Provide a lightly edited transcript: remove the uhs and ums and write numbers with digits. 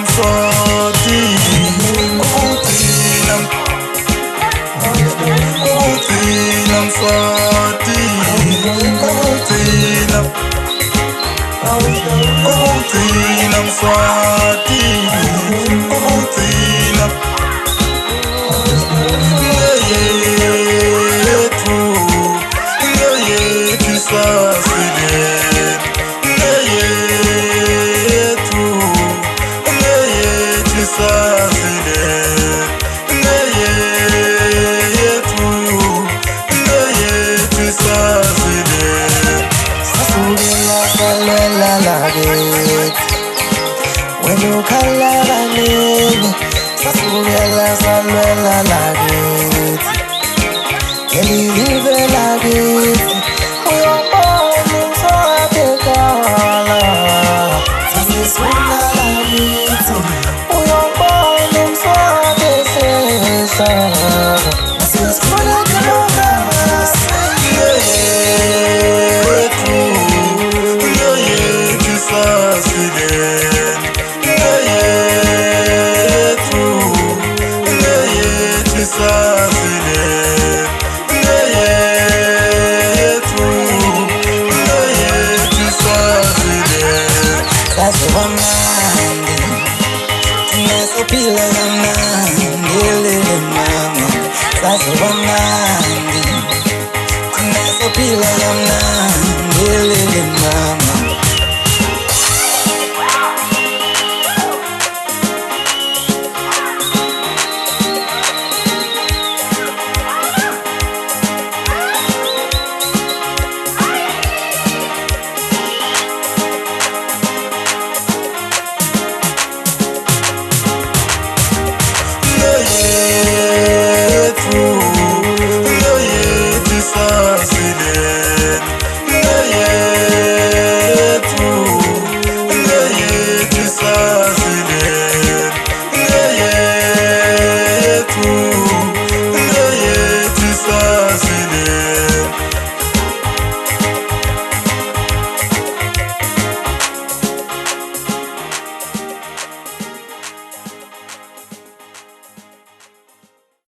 Mswati, Utina Mswati, Utina Mswati, Utina Ngeyetu, Ngeyetu sasile, Ngeyetu, Ngeyetu sasile, Ngeyetu, Ngeyetu sasile. Sasubila salela lagit, when you call name. Sasubila salela lagit, can you live lagit?